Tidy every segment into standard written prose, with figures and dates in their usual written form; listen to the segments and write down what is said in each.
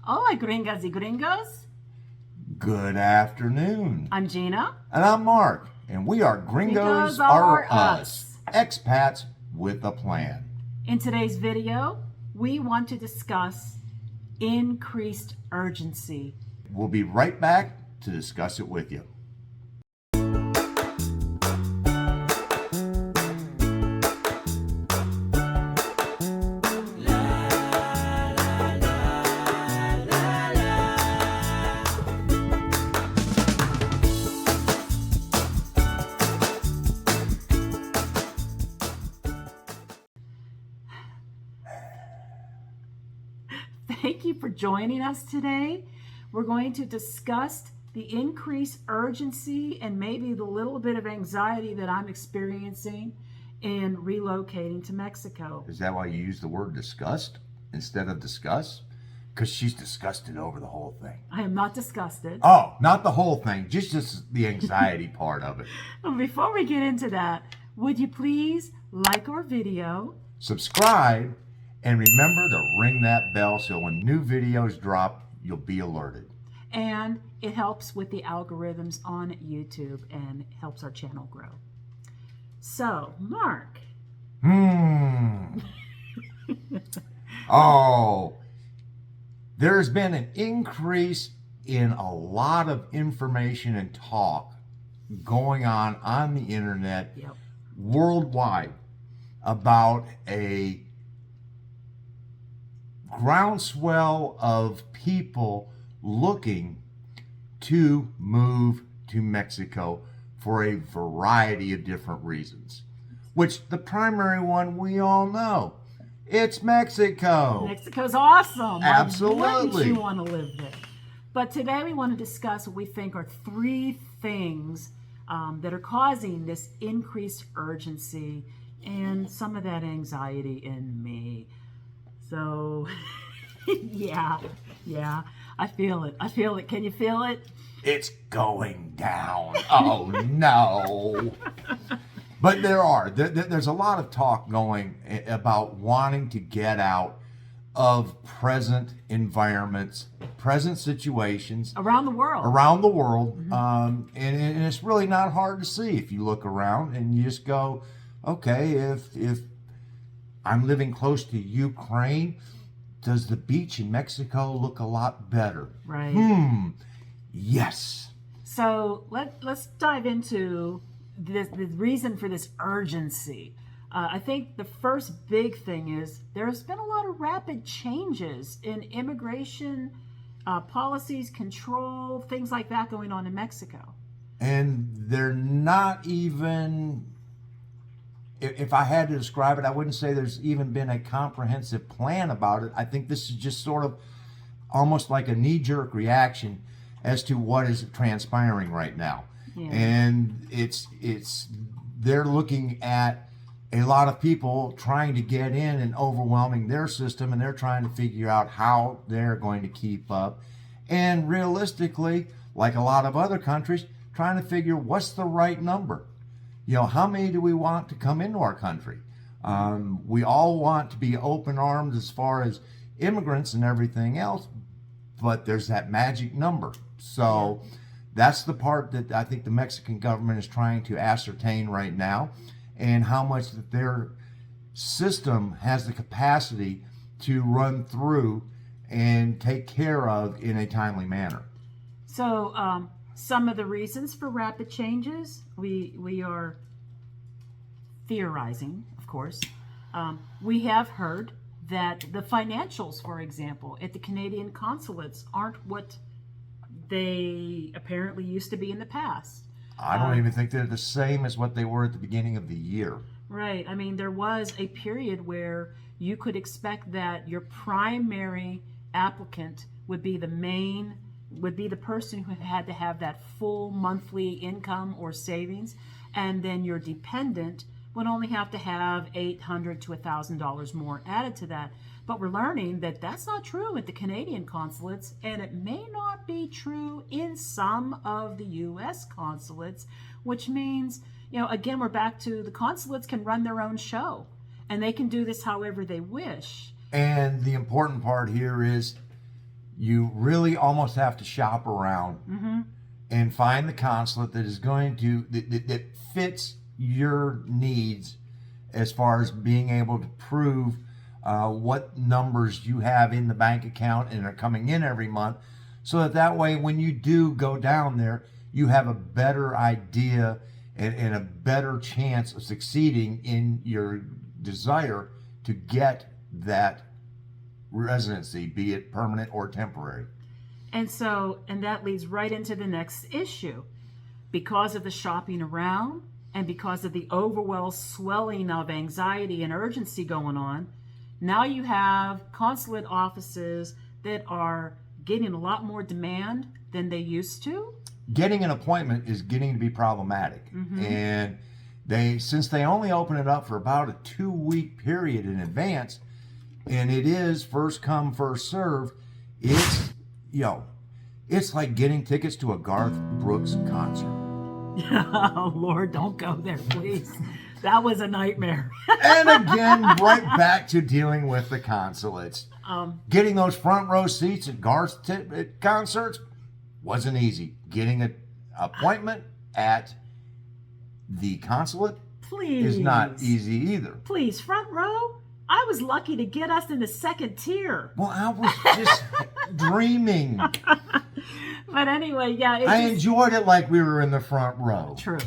Hola, gringas y gringos. Good afternoon. I'm Gina. And I'm Mark. And we are Gringos Are Us. Expats with a plan. In today's video, we want to discuss increased urgency. We'll be right back to discuss it with you. Thank you for joining us today. We're going to discuss the increased urgency and maybe the little bit of anxiety that I'm experiencing in relocating to Mexico. Is that why you use the word disgust instead of discuss? Because she's disgusted over the whole thing. I am not disgusted. Oh, not the whole thing, just the anxiety part of it. Before we get into that, would you please like our video, subscribe, and remember to ring that bell so when new videos drop, you'll be alerted. And it helps with the algorithms on YouTube and helps our channel grow. So, Mark. Oh, there's been an increase in a lot of information and talk going on the internet worldwide about a groundswell of people looking to move to Mexico for a variety of different reasons, which the primary one we all know, it's Mexico. Mexico's awesome. Absolutely. Why wouldn't you want to live there? But today we want to discuss what we think are three things that are causing this increased urgency and some of that anxiety in me. So, yeah, I feel it. Can you feel it? It's going down. Oh, no. But there's a lot of talk going about wanting to get out of present environments, present situations. Around the world. Mm-hmm. And it's really not hard to see if you look around and you just go, okay, if I'm living close to Ukraine, does the beach in Mexico look a lot better? Right. Yes. So let's dive into the reason for this urgency. I think the first big thing is there's been a lot of rapid changes in immigration policies, control, things like that going on in Mexico. And they're not even, if I had to describe it, I wouldn't say there's even been a comprehensive plan about it. I think this is just sort of almost like a knee-jerk reaction as to what is transpiring right now. Yeah. And they're looking at a lot of people trying to get in and overwhelming their system, and they're trying to figure out how they're going to keep up. And realistically, like a lot of other countries, trying to figure what's the right number. You know, how many do we want to come into our country? We all want to be open armed as far as immigrants and everything else, but there's that magic number. So that's the part that I think the Mexican government is trying to ascertain right now, and how much that their system has the capacity to run through and take care of in a timely manner. So some of the reasons for rapid changes, we are theorizing, of course. We have heard that the financials, for example, at the Canadian consulates aren't what they apparently used to be in the past. I don't even think they're the same as what they were at the beginning of the year. Right. I mean, there was a period where you could expect that your primary applicant would be the person who had to have that full monthly income or savings, and then your dependent would only have to have $800 to $1,000 more added to that. But we're learning that that's not true at the Canadian consulates, and it may not be true in some of the U.S. consulates, which means, you know, again, we're back to the consulates can run their own show, and they can do this however they wish. And the important part here is you really almost have to shop around and find the consulate that is going to that fits your needs as far as being able to prove what numbers you have in the bank account and are coming in every month, so that way when you do go down there, you have a better idea and a better chance of succeeding in your desire to get that residency, be it permanent or temporary. And that leads right into the next issue. Because of the shopping around and because of the overwhelming swelling of anxiety and urgency going on, now you have consulate offices that are getting a lot more demand than they used to. Getting an appointment is getting to be problematic. And since they only open it up for about a 2-week period in advance, and it is first come, first serve, it's, it's like getting tickets to a Garth Brooks concert. Oh, Lord, don't go there, please. That was a nightmare. And again, right back to dealing with the consulates. Getting those front row seats at Garth concerts wasn't easy. Getting an appointment at the consulate is not easy either. Please, front row? I was lucky to get us in the second tier. Well, I was just dreaming. But anyway, yeah. I enjoyed it like we were in the front row. True.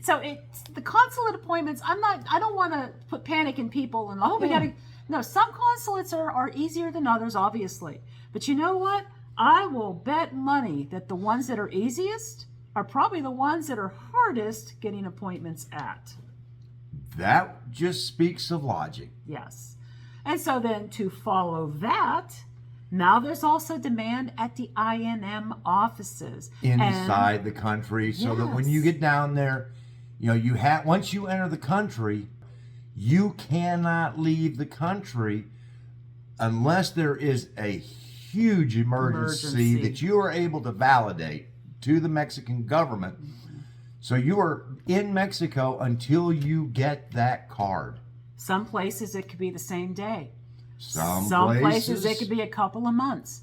So it's the consulate appointments. I don't want to put panic in people and we got to. No, some consulates are easier than others, obviously. But you know what? I will bet money that the ones that are easiest are probably the ones that are hardest getting appointments at. That just speaks of logic. Yes. And so then to follow that, now there's also demand at the INM offices. Inside the country, so that when you get down there, once you enter the country, you cannot leave the country unless there is a huge emergency that you are able to validate to the Mexican government. So you are in Mexico until you get that card. Some places it could be the same day. Some places it could be a couple of months.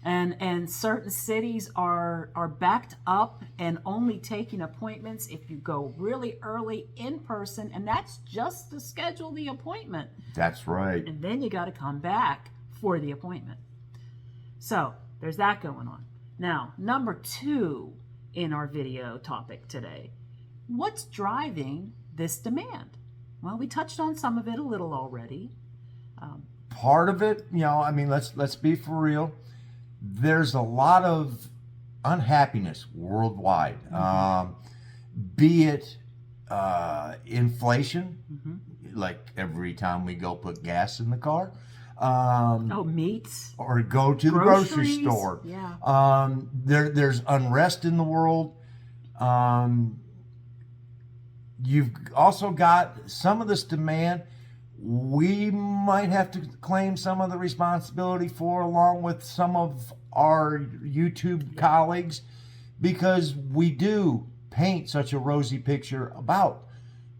And certain cities are backed up and only taking appointments if you go really early in person, and that's just to schedule the appointment. That's right. And then you got to come back for the appointment. So there's that going on. Now, number 2 in our video topic today, what's driving this demand? Well, we touched on some of it a little already. Part of it, let's be for real. There's a lot of unhappiness worldwide, be it inflation, like every time we go put gas in the car, meats, or go to the grocery store. Yeah. There's unrest in the world. You've also got some of this demand we might have to claim some of the responsibility for, along with some of our YouTube colleagues, because we do paint such a rosy picture about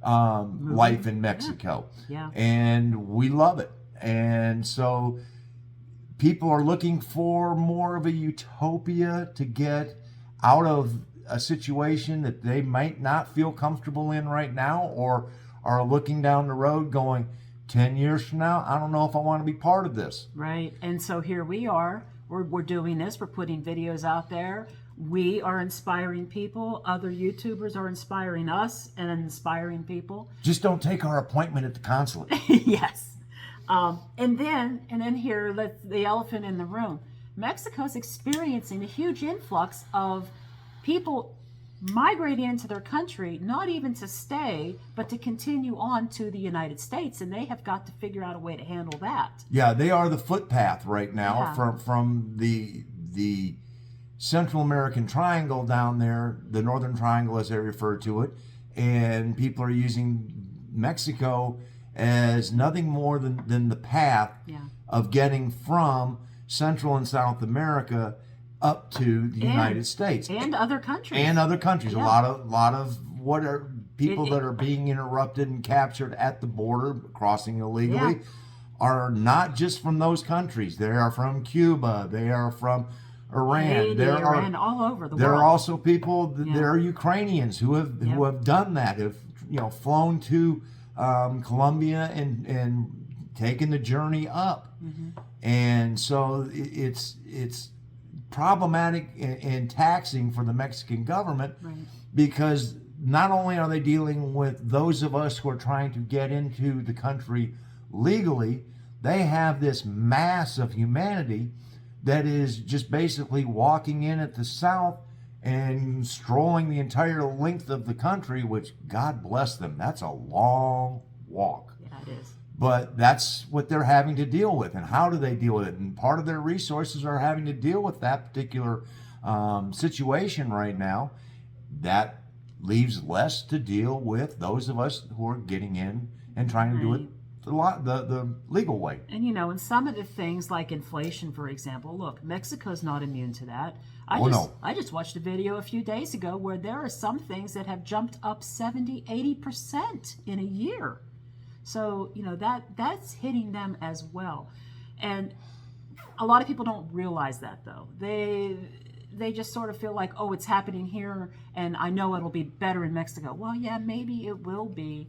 life in Mexico. Yeah. And we love it. And so people are looking for more of a utopia to get out of a situation that they might not feel comfortable in right now, or are looking down the road going, 10 years from now, I don't know if I want to be part of this. Right. And so here we are. We're doing this. We're putting videos out there. We are inspiring people. Other YouTubers are inspiring us and inspiring people. Just don't take our appointment at the consulate. Yes. And then here, the elephant in the room. Mexico's experiencing a huge influx of people migrating into their country, not even to stay, but to continue on to the United States, and they have got to figure out a way to handle that. Yeah, they are the footpath right now from the Central American Triangle down there, the Northern Triangle as they refer to it, and people are using Mexico as nothing more than the path of getting from Central and South America up to the United States and other countries. A lot of what are people that are being interrupted and captured at the border, crossing illegally. are not just from those countries. They are from Cuba. They are from Iran. Haiti, Iran, all over the there world. are also people. There are Ukrainians who have done that. Have flown to Colombia and taken the journey up. And so it's problematic and taxing for the Mexican government, because not only are they dealing with those of us who are trying to get into the country legally, they have this mass of humanity that is just basically walking in at the south and strolling the entire length of the country, which, God bless them, that's a long walk. Yeah, it is. But that's what they're having to deal with. And how do they deal with it? And part of their resources are having to deal with that particular situation right now. That leaves less to deal with those of us who are getting in and trying to do it the legal way. And and some of the things like inflation, for example, look, Mexico's not immune to that. I just watched a video a few days ago where there are some things that have jumped up 70-80% in a year. So, that's hitting them as well. And a lot of people don't realize that, though. They just sort of feel like, oh, it's happening here and I know it'll be better in Mexico. Well, yeah, maybe it will be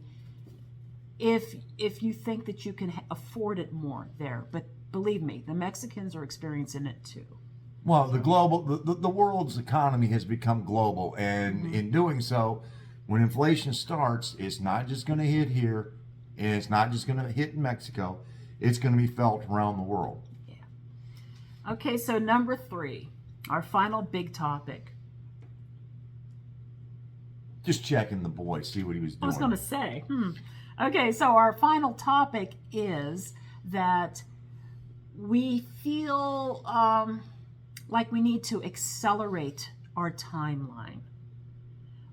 if you think that you can afford it more there. But believe me, the Mexicans are experiencing it too. Well, the world's economy has become global, and in doing so, when inflation starts, it's not just going to hit here, and it's not just going to hit in Mexico. It's going to be felt around the world. Yeah. Okay, so number 3, our final big topic. Just checking the boy, see what he was doing. I was going to say, Okay, so our final topic is that we feel like we need to accelerate our timeline.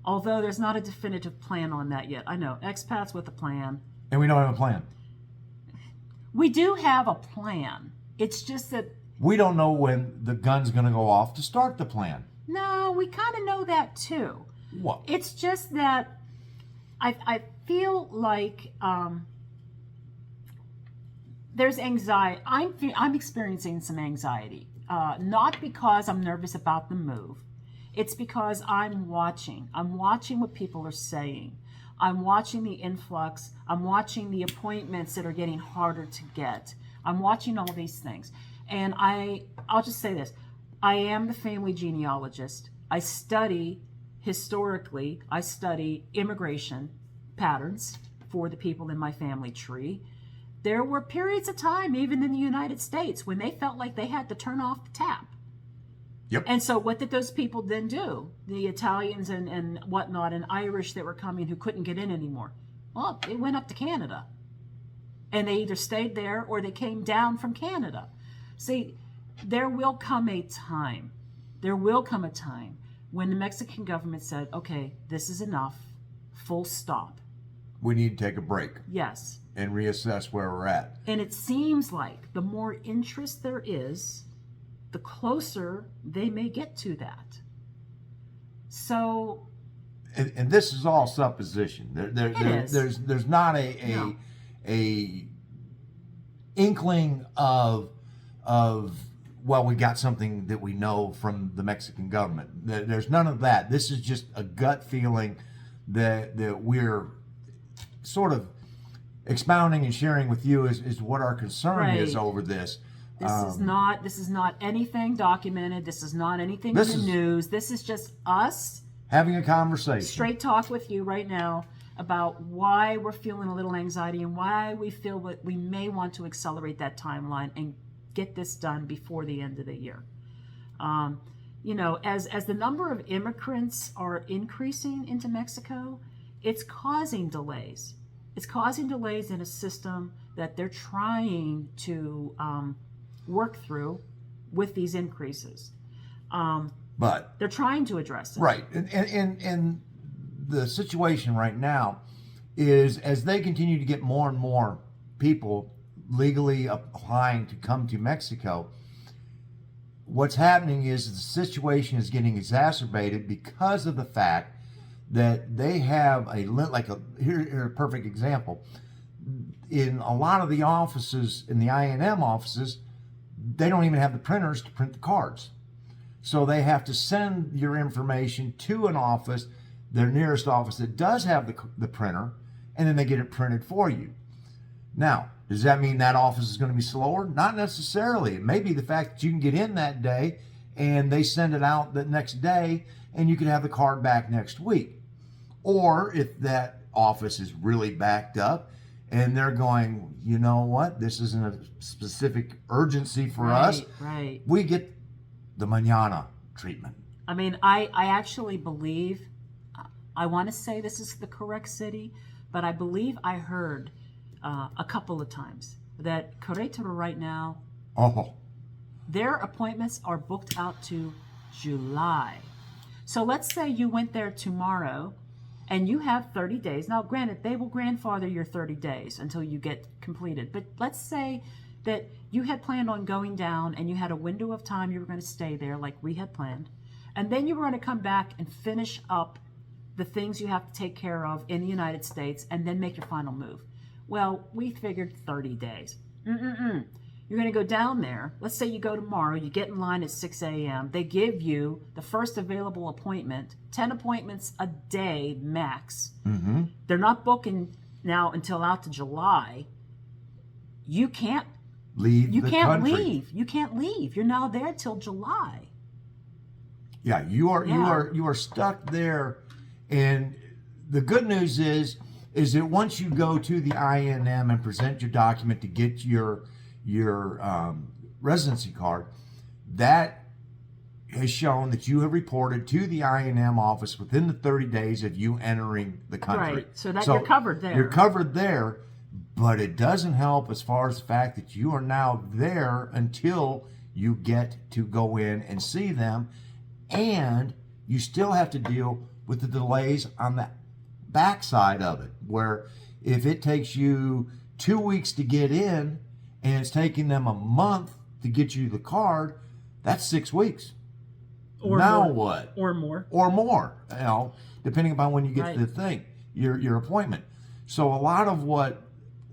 Although there's not a definitive plan on that yet. I know, expats with a plan. And we don't have a plan. We do have a plan. It's just that we don't know when the gun's going to go off to start the plan. No, we kind of know that too. What? It's just that I feel like there's anxiety. I'm experiencing some anxiety, not because I'm nervous about the move. It's because I'm watching. I'm watching what people are saying. I'm watching the influx. I'm watching the appointments that are getting harder to get. I'm watching all these things. And I'll just say this. I am the family genealogist. I study historically, I study immigration patterns for the people in my family tree. There were periods of time, even in the United States, when they felt like they had to turn off the tap. Yep. And so what did those people then do? The Italians and whatnot and Irish that were coming who couldn't get in anymore. Well, they went up to Canada. And they either stayed there or they came down from Canada. See, there will come a time when the Mexican government said, okay, this is enough, full stop. We need to take a break. Yes. And reassess where we're at. And it seems like the more interest there is, the closer they may get to that. So... And this is all supposition. There's not a inkling of well, we got something that we know from the Mexican government. There's none of that. This is just a gut feeling that we're sort of expounding and sharing with you is what our concern is over this. This is not anything documented. This is not anything in the news. This is just us having a conversation. Straight talk with you right now about why we're feeling a little anxiety and why we feel that we may want to accelerate that timeline and get this done before the end of the year. As the number of immigrants are increasing into Mexico, it's causing delays. It's causing delays in a system that they're trying to work through with these increases. But they're trying to address it. Right. And the situation right now is as they continue to get more and more people legally applying to come to Mexico, what's happening is the situation is getting exacerbated because of the fact that they have here's a perfect example. in a lot of the offices, in the INM offices, they don't even have the printers to print the cards. So they have to send your information to an office, their nearest office that does have the printer, and then they get it printed for you. Now, does that mean that office is going to be slower? Not necessarily. It may be the fact that you can get in that day and they send it out the next day and you can have the card back next week. Or if that office is really backed up and they're going, you know what, this isn't a specific urgency for us. Right. We get the mañana treatment. I mean, I actually believe, I want to say this is the correct city, but I believe I heard a couple of times that Querétaro right now, their appointments are booked out to July. So let's say you went there tomorrow and you have 30 days. Now, granted, they will grandfather your 30 days until you get completed. But let's say that you had planned on going down and you had a window of time you were going to stay there like we had planned. And then you were going to come back and finish up the things you have to take care of in the United States and then make your final move. Well, we figured 30 days. You're going to go down there. Let's say you go tomorrow. You get in line at 6 a.m. They give you the first available appointment, 10 appointments a day max. They're not booking now until out to July. You can't leave. You the can't country. leave. You can't leave. You're now there till July. Yeah, you are stuck there. And the good news is that once you go to the INM and present your document to get your residency card, that has shown that you have reported to the INM office within the 30 days of you entering the country. Right, so you're covered there. You're covered there, but it doesn't help as far as the fact that you are now there until you get to go in and see them, and you still have to deal with the delays on the backside of it, where if it takes you 2 weeks to get in and it's taking them a month to get you the card, that's 6 weeks. Or now more. what? Or more. Or more, depending upon when you get to the thing, your appointment. So a lot of what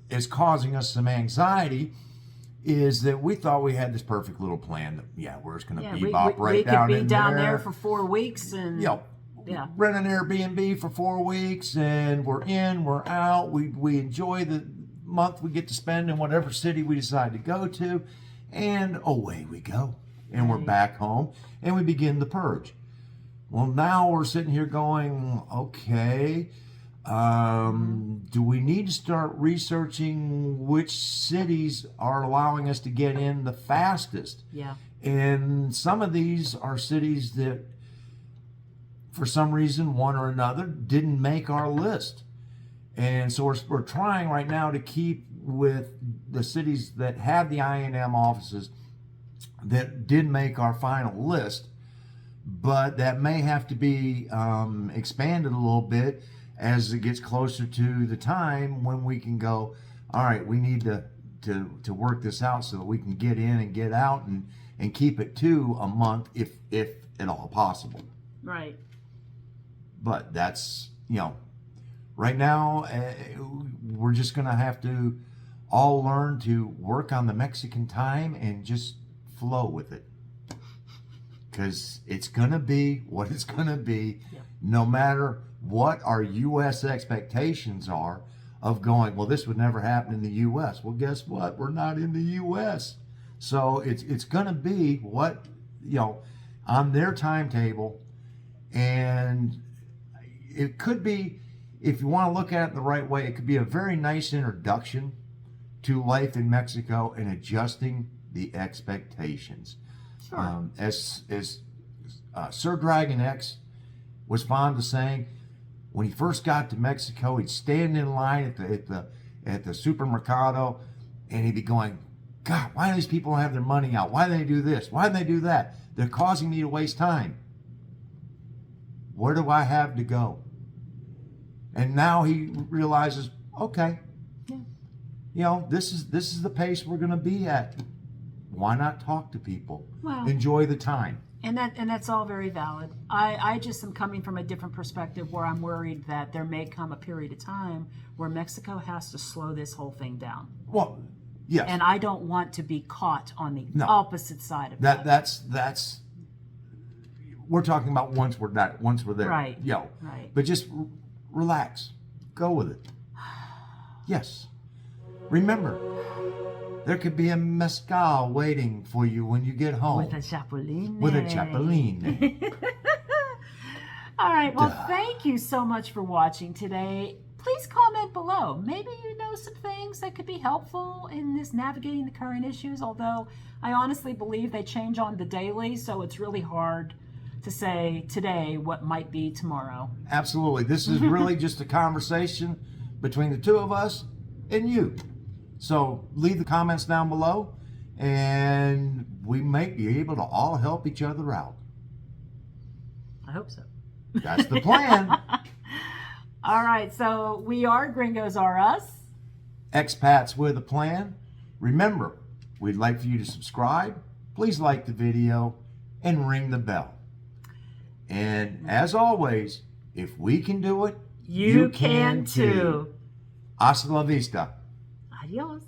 is causing us some anxiety is that we thought we had this perfect little plan that, we're just going to bebop right down in there. We could be down there for 4 weeks and... rent an Airbnb for 4 weeks and we're in, we're out. We enjoy the month we get to spend in whatever city we decide to go to, and away we go. And we're back home and we begin the purge. Well, now we're sitting here going, okay, do we need to start researching which cities are allowing us to get in the fastest? Yeah. And some of these are cities that, for some reason, one or another, didn't make our list. And so we're trying right now to keep with the cities that have the INM offices that did make our final list, but that may have to be expanded a little bit as it gets closer to the time when we can go, all right, we need to work this out so that we can get in and get out and keep it to a month if at all possible. Right. But that's, right now, we're just going to have to all learn to work on the Mexican time and just flow with it. Because it's going to be what it's going to be, no matter what our U.S. expectations are of going, well, this would never happen in the U.S. Well, guess what? We're not in the U.S. So it's going to be what, on their timetable. And it could be, if you want to look at it the right way, it could be a very nice introduction to life in Mexico and adjusting the expectations. Sure. As Sir Dragon X was fond of saying, when he first got to Mexico, he'd stand in line at the supermercado, and he'd be going, God, why do these people have their money out? Why do they do this? Why do they do that? They're causing me to waste time. Where do I have to go? And now he realizes, okay, this is the pace we're going to be at. why not talk to people? Well, Enjoy the time. and that's all very valid. I just am coming from a different perspective where I'm worried that there may come a period of time where Mexico has to slow this whole thing down. Well, yes. And I don't want to be caught on the No. opposite side of that. That's we're talking about once we're there. Right. Yo. Right. But just relax. Go with it. Yes. Remember, there could be a mezcal waiting for you when you get home. With a chapuline. With a chapuline. All right. Well, thank you so much for watching today. Please comment below. Maybe you know some things that could be helpful in this navigating the current issues, although I honestly believe they change on the daily, so it's really hard to say today what might be tomorrow. Absolutely. This is really just a conversation between the two of us and you. So leave the comments down below, and we might be able to all help each other out. I hope so. That's the plan. All right, so we are Gringos Are Us. Expats with a plan. Remember, we'd like for you to subscribe. Please like the video and ring the bell. And as always, if we can do it, You can too. Hasta la vista. Adios.